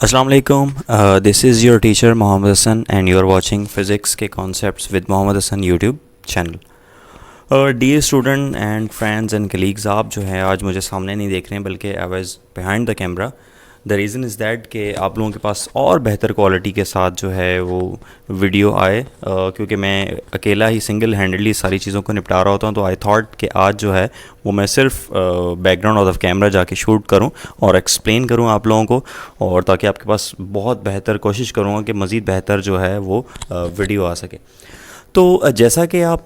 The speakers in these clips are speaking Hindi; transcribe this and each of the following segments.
अस्सलाम वालेकुम, this is your teacher Mohammad Hasan and you are watching physics के concepts with Mohammad Hasan YouTube channel. Dear student and friends and colleagues, आप जो है आज मुझे सामने नहीं देख रहे हैं बल्कि I was behind the camera. The reason is that कि आप लोगों के पास और बेहतर क्वालिटी के साथ जो है वो वीडियो आए, क्योंकि मैं अकेला ही सिंगल हैंडेडली सारी चीज़ों को निपटा रहा होता हूँ। तो आई थॉट कि आज जो है वो मैं सिर्फ बैकग्राउंड ऑफ द कैमरा जाके शूट करूं और एक्सप्लेन करूं आप लोगों को, और ताकि आपके पास बहुत बेहतर कोशिश करूंगा कि मज़ीद बेहतर जो है वो वीडियो आ सके। तो जैसा कि आप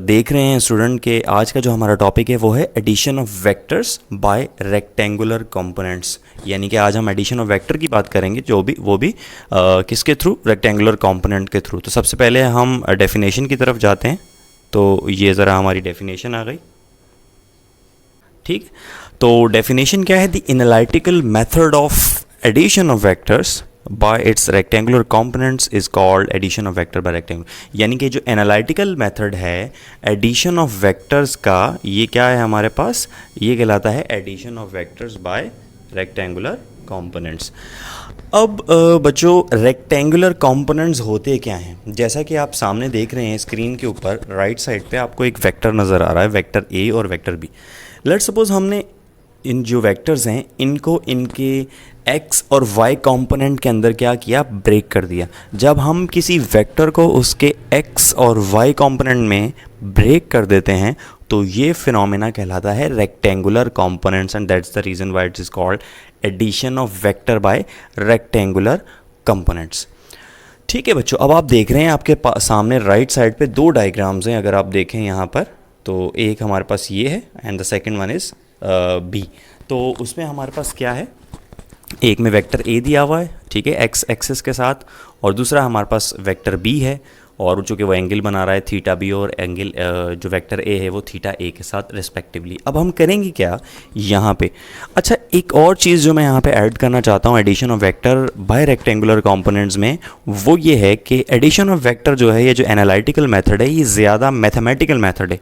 देख रहे हैं स्टूडेंट के आज का जो हमारा टॉपिक है वो है addition of vectors by rectangular components, यानी कि आज हम एडिशन ऑफ वेक्टर की बात करेंगे, जो भी वो भी किसके थ्रू, रेक्टेंगुलर कंपोनेंट के थ्रू। तो सबसे पहले हम डेफिनेशन की तरफ जाते हैं। तो ये ज़रा हमारी डेफिनेशन आ गई, ठीक। तो डेफिनेशन क्या है? The analytical method of addition of vectors by its rectangular components is called addition of vector by rectangular. यानी कि जो एनालिटिकल मेथड है एडिशन ऑफ वेक्टर्स का, ये क्या है हमारे पास? ये कहलाता है addition of vectors by rectangular components. अब बच्चों, रेक्टेंगुलर कंपोनेंट्स होते क्या हैं? जैसा कि आप सामने देख रहे हैं स्क्रीन के ऊपर राइट साइड पे आपको एक वेक्टर नज़र आ रहा है, वेक्टर ए और वेक्टर बी। लेट सपोज हमने इन जो वेक्टर्स हैं इनको इनके x और y कंपोनेंट के अंदर क्या किया? ब्रेक कर दिया। जब हम किसी वेक्टर को उसके x और y कंपोनेंट में ब्रेक कर देते हैं तो ये फिनोमेना कहलाता है rectangular components, and that's the reason why it is called addition of vector by rectangular components. ठीक है बच्चों, अब आप देख रहे हैं आपके सामने राइट साइड पे दो डायग्राम्स हैं। अगर आप देखें यहाँ पर तो एक हमारे पास ये है and the second one is B. तो उसमें हमारे पास क्या है? एक में वेक्टर ए दिया हुआ है, ठीक है, एक्स एक्सिस के साथ, और दूसरा हमारे पास वेक्टर बी है, और चूँकि वो एंगल बना रहा है थीटा बी, और एंगल जो वेक्टर ए है वो थीटा ए के साथ रिस्पेक्टिवली। अब हम करेंगे क्या यहाँ पे? अच्छा, एक और चीज़ जो मैं यहाँ पे ऐड करना चाहता हूँ addition of vector by rectangular components में, वो ये है कि एडिशन ऑफ वेक्टर जो है, ये जो एनालिटिकल मेथड है, ये ज़्यादा मैथमेटिकल मेथड है।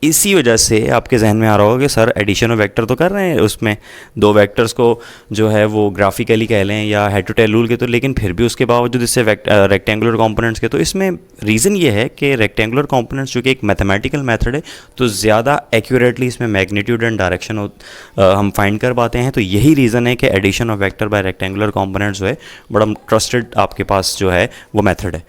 इसी वजह से आपके जहन में आ रहा होगा कि सर एडिशन ऑफ वेक्टर तो कर रहे हैं, उसमें दो वेक्टर्स को जो है वो ग्राफिकली कह लें या हेड टू टेल रूल के, तो लेकिन फिर भी उसके बावजूद इससे रेक्टेंगुलर कंपोनेंट्स के, तो इसमें रीज़न ये है कि रेक्टेंगुलर कंपोनेंट्स चूँकि एक मैथमेटिकल मेथड है तो ज़्यादा एक्यूरेटली इसमें मैग्नीट्यूड एंड डायरेक्शन हम फाइंड कर पाते हैं। तो यही रीज़न है कि addition of vector by rectangular components जो है बड़ा ट्रस्टेड आपके पास जो है वो मेथड है।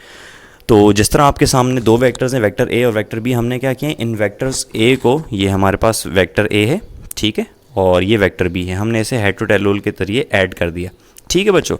तो जिस तरह आपके सामने दो वेक्टर्स हैं, वेक्टर ए और वेक्टर बी, हमने क्या किया? इन वेक्टर्स ए को, ये हमारे पास वेक्टर ए है, ठीक है, और ये वेक्टर बी है, हमने इसे हेड टू टेल रूल के जरिए ऐड कर दिया। ठीक है बच्चों,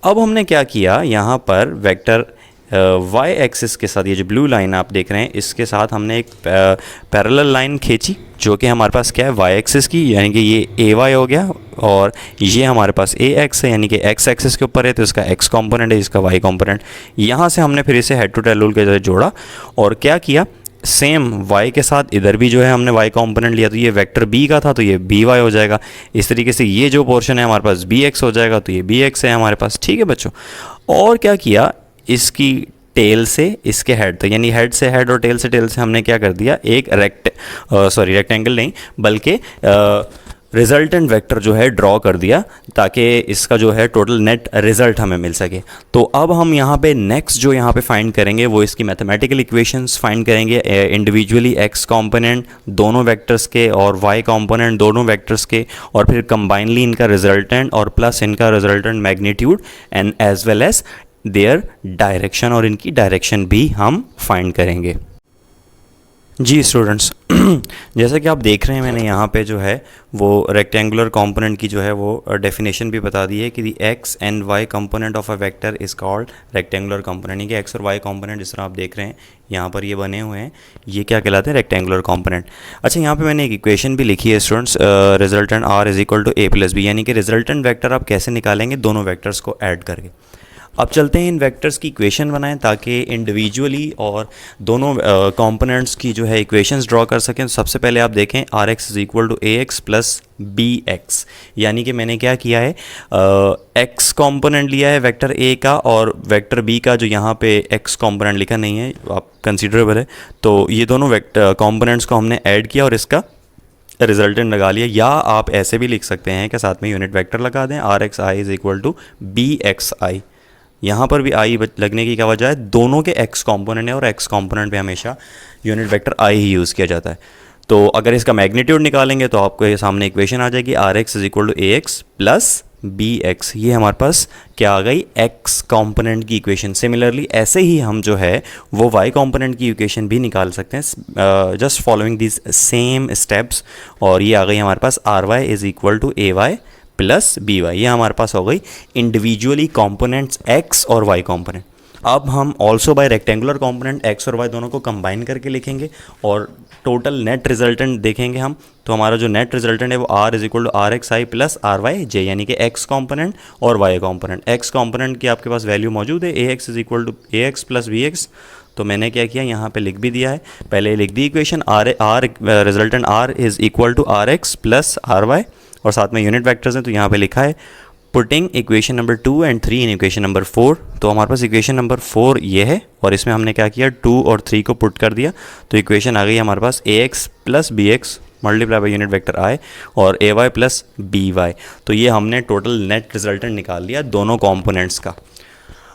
अब हमने क्या किया? यहाँ पर वेक्टर वाई एक्सिस के साथ, ये जो ब्लू लाइन आप देख रहे हैं, इसके साथ हमने एक पैरेलल लाइन खींची जो कि हमारे पास क्या है? वाई एक्सिस की, यानी कि ये ए वाई हो गया, और ये हमारे पास ए एक्स है, यानी कि एक्स एक्सिस के ऊपर है तो इसका एक्स कंपोनेंट है, इसका वाई कंपोनेंट। यहाँ से हमने फिर इसे हेड टू टेल रूल के जरिए जोड़ा और क्या किया? सेम y के साथ इधर भी जो है हमने y कंपोनेंट लिया, तो ये वेक्टर b का था तो ये बी वाई हो जाएगा। इस तरीके से ये जो पोर्शन है हमारे पास बी एक्स हो जाएगा, तो ये बी एक्स है हमारे पास। ठीक है बच्चों, और क्या किया? इसकी टेल से इसके हेड तक, यानी हेड से हेड और टेल से हमने क्या कर दिया? एक रेक्टेंगल नहीं बल्कि रिजल्टेंट वेक्टर जो है ड्रॉ कर दिया, ताकि इसका जो है टोटल नेट रिजल्ट हमें मिल सके। तो अब हम यहाँ पे नेक्स्ट जो यहाँ पे फाइंड करेंगे वो इसकी मैथमेटिकल इक्वेशंस फाइंड करेंगे, इंडिविजुअली एक्स कंपोनेंट दोनों वेक्टर्स के और वाई कंपोनेंट दोनों वेक्टर्स के, और फिर कंबाइनली इनका रिजल्टेंट और प्लस इनका resultant magnitude and as well as their direction, और इनकी डायरेक्शन भी हम फाइंड करेंगे। जी स्टूडेंट्स, जैसा कि आप देख रहे हैं मैंने यहाँ पे जो है वो रेक्टेंगुलर कंपोनेंट की जो है वो डेफिनेशन भी बता दी है कि the X and Y component of a vector is called rectangular component. कि एक्स और वाई कंपोनेंट जिस तरह आप देख रहे हैं यहाँ पर ये बने हुए हैं, ये क्या कहलाते हैं? Rectangular component. अच्छा, यहाँ पे मैंने एक इक्वेशन भी लिखी है students, resultant R is equal to A plus B, यानी कि रिजल्टेंट वेक्टर आप कैसे निकालेंगे? दोनों वेक्टर्स को ऐड करके। अब चलते हैं इन वेक्टर्स की इक्वेशन बनाएं ताकि इंडिविजुअली और दोनों कंपोनेंट्स की जो है इक्वेशंस ड्रॉ कर सकें। तो सबसे पहले आप देखें R X is equal to A X plus B X, यानी कि मैंने क्या किया है? एक्स कंपोनेंट लिया है वेक्टर ए का, और वेक्टर बी का जो यहाँ पे एक्स कंपोनेंट लिखा नहीं है, आप कंसिडरेबल है, तो ये दोनों वेक्टर कंपोनेंट्स को हमने ऐड किया और इसका रिजल्टेंट लगा लिया, या आप ऐसे भी लिख सकते हैं कि साथ में यूनिट वेक्टर लगा दें, R X I is equal to B X I. यहाँ पर भी आई लगने की क्या वजह है, दोनों के एक्स कॉम्पोनेंट है और एक्स कॉम्पोनेंट पे हमेशा यूनिट वेक्टर आई ही यूज़ किया जाता है। तो अगर इसका मैग्नीट्यूड निकालेंगे तो आपको ये सामने इक्वेशन आ जाएगी, R X is equal to A X plus B X. ये हमारे पास क्या आ गई, एक्स कॉम्पोनेंट की इक्वेशन। सिमिलरली ऐसे ही हम जो है वो वाई कॉम्पोनेंट की इक्वेशन भी निकाल सकते हैं, just following this same steps. और ये आ गई हमारे पास R Y is equal to A Y plus B Y. ये हमारे पास हो गई इंडिविजुअली कॉम्पोनेंट्स एक्स और वाई कॉम्पोनेंट। अब हम also by rectangular component X और वाई दोनों को कंबाइन करके लिखेंगे और टोटल नेट रिजल्टेंट देखेंगे हम। तो हमारा जो नेट रिजल्टेंट है वो R is equal to R X I plus R Y J, यानी कि एक्स कॉम्पोनेंट और वाई कॉम्पोनेंट। एक्स कॉम्पोनेंट की आपके पास वैल्यू मौजूद है, A X is equal to A X plus B X. तो मैंने क्या किया, यहाँ पे लिख भी दिया है, पहले लिख दी equation, R resultant R is equal to R X plus R Y, और साथ में यूनिट वेक्टर्स हैं तो यहाँ पे लिखा है putting equation number 2 and 3 in equation number 4। तो हमारे पास इक्वेशन नंबर 4 ये है और इसमें हमने क्या किया, 2 और 3 को पुट कर दिया। तो इक्वेशन आ गई हमारे पास A X plus B X multiply by unit vector I और A Y plus B Y. तो ये हमने टोटल नेट रिजल्टेंट निकाल लिया दोनों कॉम्पोनेंट्स का।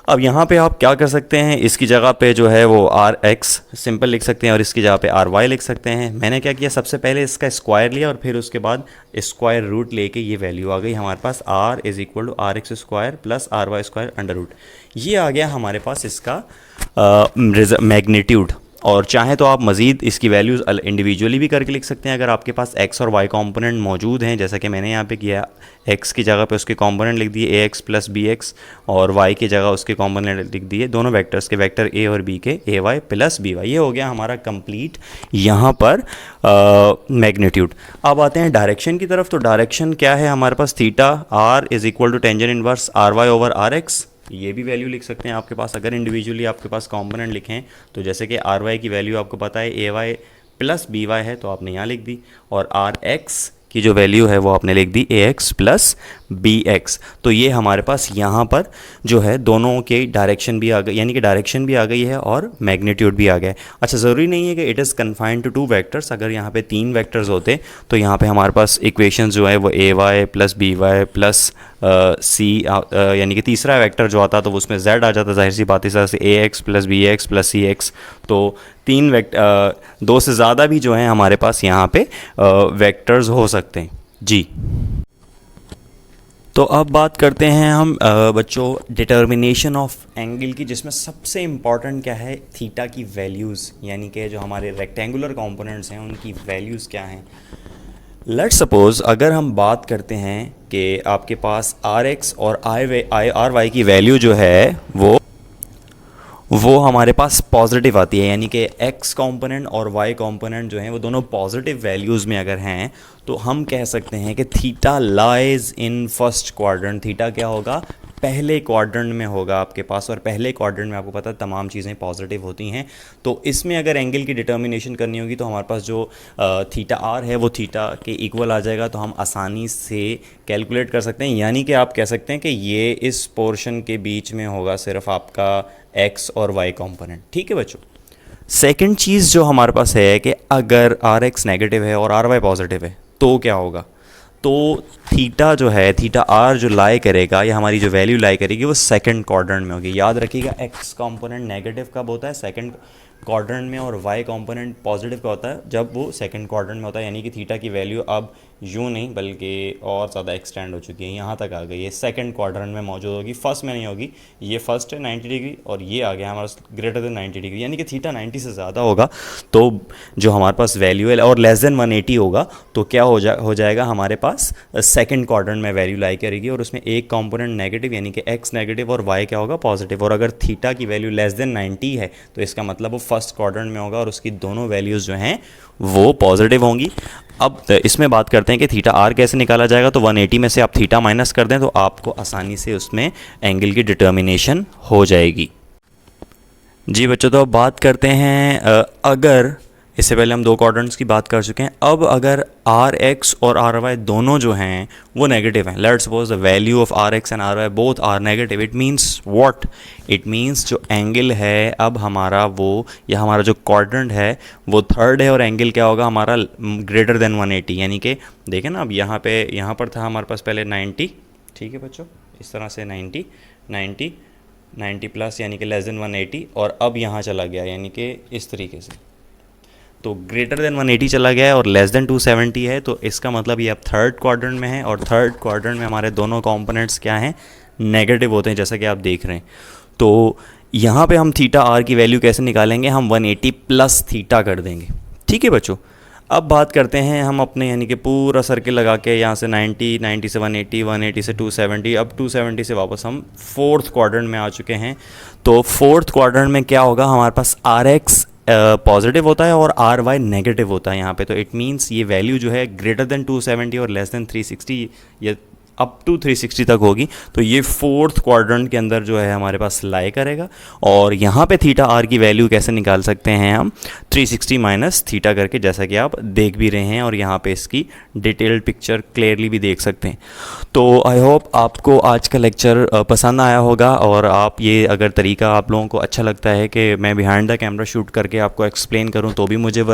अब यहाँ पे आप क्या कर सकते हैं, इसकी जगह पे जो है वो आर एक्स सिंपल लिख सकते हैं और इसकी जगह पे आर वाई लिख सकते हैं। मैंने क्या किया, सबसे पहले इसका स्क्वायर लिया और फिर उसके बाद स्क्वायर रूट लेके ये वैल्यू आ गई हमारे पास, R is equal to R X square plus R Y square under root. ये आ गया हमारे पास इसका मैग्नीट्यूड। और चाहे तो आप मज़ीद इसकी वैल्यूज़ इंडिविजुअली भी करके लिख सकते हैं अगर आपके पास एक्स और वाई कंपोनेंट मौजूद हैं, जैसा कि मैंने यहाँ पे किया। एक्स की जगह पे उसके कंपोनेंट लिख दिए ए एक्स प्लस बी एक्स और वाई की जगह उसके कंपोनेंट लिख दिए दोनों वेक्टर्स के, वेक्टर ए और बी के, ए वाई प्लस बी वाई। ये हो गया हमारा कंप्लीट यहाँ पर मैग्नीट्यूड। अब आते हैं डायरेक्शन की तरफ। तो डायरेक्शन क्या है हमारे पास, theta R is equal to tangent inverse R Y over R X. ये भी वैल्यू लिख सकते हैं आपके पास अगर इंडिविजुअली आपके पास कंपोनेंट लिखें। तो जैसे कि आर वाई की वैल्यू आपको पता है ए वाई प्लस बी वाई है, तो आपने यहाँ लिख दी, और आर एक्स की जो वैल्यू है वो आपने लिख दी ए एक्स प्लस बी एक्स। तो ये हमारे पास यहाँ पर जो है दोनों के डायरेक्शन भी आ गई, यानी कि डायरेक्शन भी आ गई है और मैग्नीट्यूड भी आ गया है। अच्छा, ज़रूरी नहीं है कि it is confined to 2 vectors. अगर यहाँ पे 3 वेक्टर्स होते तो यहाँ पे हमारे पास इक्वेशन जो है वो A Y plus B Y plus C, यानी कि तीसरा वेक्टर जो आता तो उसमें z आ जाता, जाहिर सी बात, इस तरह से A X plus B X plus C X. तो 3 2 से ज़्यादा भी जो है हमारे पास यहाँ पे वेक्टर्स हो सकते हैं जी। तो अब बात करते हैं हम बच्चों डिटर्मिनेशन ऑफ एंगल की, जिसमें सबसे इम्पॉर्टेंट क्या है, थीटा की वैल्यूज़, यानी कि जो हमारे रेक्टेंगुलर कंपोनेंट्स हैं उनकी वैल्यूज़ क्या हैं। लेट्स सपोज अगर हम बात करते हैं कि आपके पास आर एक्स और आर वाई की वैल्यू जो है वो हमारे पास पॉजिटिव आती है, यानी कि एक्स कंपोनेंट और वाई कंपोनेंट जो हैं वो दोनों पॉजिटिव वैल्यूज़ में अगर हैं, तो हम कह सकते हैं कि theta lies in first quadrant. Theta क्या होगा, पहले क्वाड्रेंट में होगा आपके पास, और पहले क्वाड्रेंट में आपको पता है तमाम चीज़ें पॉजिटिव होती हैं। तो इसमें अगर एंगल की डिटर्मिनेशन करनी होगी तो हमारे पास जो थीटा आर है वो थीटा के इक्वल आ जाएगा, तो हम आसानी से कैलकुलेट कर सकते हैं। यानी कि आप कह सकते हैं कि ये इस पोर्शन के बीच में होगा सिर्फ आपका एक्स और वाई कंपोनेंट। ठीक है बच्चों। सेकंड चीज़ जो हमारे पास है कि अगर आर एक्स नेगेटिव है और आर वाई पॉजिटिव है तो क्या होगा, तो थीटा जो है, थीटा आर जो लाई करेगा या हमारी जो वैल्यू लाई करेगी वो सेकंड क्वाड्रेंट में होगी। याद रखिएगा एक्स कंपोनेंट नेगेटिव कब होता है, सेकंड क्वाड्रेंट में, और वाई कंपोनेंट पॉजिटिव का होता है जब वो सेकंड क्वाड्रेंट में होता है। यानी कि थीटा की वैल्यू अब यूँ नहीं बल्कि और ज़्यादा एक्सटेंड हो चुकी है, यहाँ तक आ गई है, सेकंड क्वाड्रेंट में मौजूद होगी, फर्स्ट में नहीं होगी। ये फर्स्ट है 90 डिग्री और ये आ गया हमारा ग्रेटर देन 90 डिग्री, यानी कि थीटा 90 से ज़्यादा होगा तो जो हमारे पास वैल्यू है, और लेस देन 180 होगा तो क्या हो जाएगा हमारे पास सेकंड क्वाड्रेंट में वैल्यू लाई करेगी, और उसमें एक कंपोनेंट नेगेटिव यानी कि एक्स नेगेटिव और वाई क्या होगा, पॉजिटिव। और अगर थीटा की वैल्यू लेस देन 90 है तो इसका मतलब वो फर्स्ट क्वाड्रेंट में होगा और उसकी दोनों वैल्यूज़ जो हैं वो पॉजिटिव होंगी। अब इसमें बात करते हैं कि थीटा आर कैसे निकाला जाएगा। तो 180 में से आप थीटा माइनस कर दें तो आपको आसानी से उसमें एंगल की डिटर्मिनेशन हो जाएगी जी बच्चों। तो अब बात करते हैं अगर इससे पहले हम दो क्वाड्रेंट्स की बात कर चुके हैं। अब अगर आर एक्स और आर वाई दोनों जो हैं वो नेगेटिव हैं, let's suppose the value of R X and R Y both are negative, it means what, it means जो एंगल है अब हमारा वो, या हमारा जो क्वाड्रेंट है वो थर्ड है, और एंगल क्या होगा हमारा ग्रेटर देन 180, यानी कि देखें ना, अब यहाँ पर था हमारे पास पहले 90, ठीक है बच्चों, इस तरह से 90 प्लस यानी कि लेस देन 180, और अब यहाँ चला गया यानी कि इस तरीके से, तो ग्रेटर देन 180 चला गया है और लेस देन 270 है, तो इसका मतलब ये अब थर्ड क्वाड्रेंट में है, और थर्ड क्वाड्रेंट में हमारे दोनों कंपोनेंट्स क्या हैं, नेगेटिव होते हैं, जैसा कि आप देख रहे हैं। तो यहाँ पे हम थीटा आर की वैल्यू कैसे निकालेंगे, हम 180 प्लस थीटा कर देंगे, ठीक है बच्चों। अब बात करते हैं हम अपने, यानी कि पूरा सर्किल लगा के यहाँ से 90 से 180, 180 से 270, अब 270 से वापस हम फोर्थ क्वाड्रेंट में आ चुके हैं। तो फोर्थ क्वाड्रेंट में क्या होगा, हमारे पास आर एक्स पॉजिटिव होता है और आर वाई नेगेटिव होता है यहाँ पे, तो इट मीन्स ये वैल्यू जो है ग्रेटर देन 270 और लेस देन 360 या अप टू 360 तक होगी, तो ये फोर्थ क्वाड्रेंट के अंदर जो है हमारे पास लाई करेगा। और यहाँ पे थीटा आर की वैल्यू कैसे निकाल सकते हैं हम, 360 माइनस थीटा करके, जैसा कि आप देख भी रहे हैं, और यहाँ पे इसकी डिटेल्ड पिक्चर क्लियरली भी देख सकते हैं। तो आई होप आपको आज का लेक्चर पसंद आया होगा, और आप ये अगर तरीका आप लोगों को अच्छा लगता है कि मैं बिहाइंड द कैमरा शूट करके आपको एक्सप्लेन करूँ, तो भी मुझे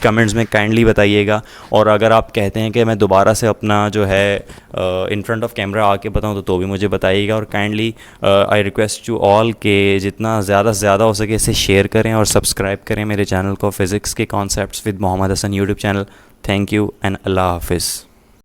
कमेंट्स में काइंडली बताइएगा। और अगर आप कहते हैं कि मैं दोबारा से अपना जो है इन फ्रंट ऑफ कैमरा आके बताऊं, तो भी मुझे बताइएगा। और kindly I request you all के जितना ज़्यादा से ज़्यादा हो सके इसे शेयर करें और सब्सक्राइब करें मेरे चैनल को, फिज़िक्स के concepts with Mohammad Hasan YouTube channel. Thank you and अल्लाह हाफिज़।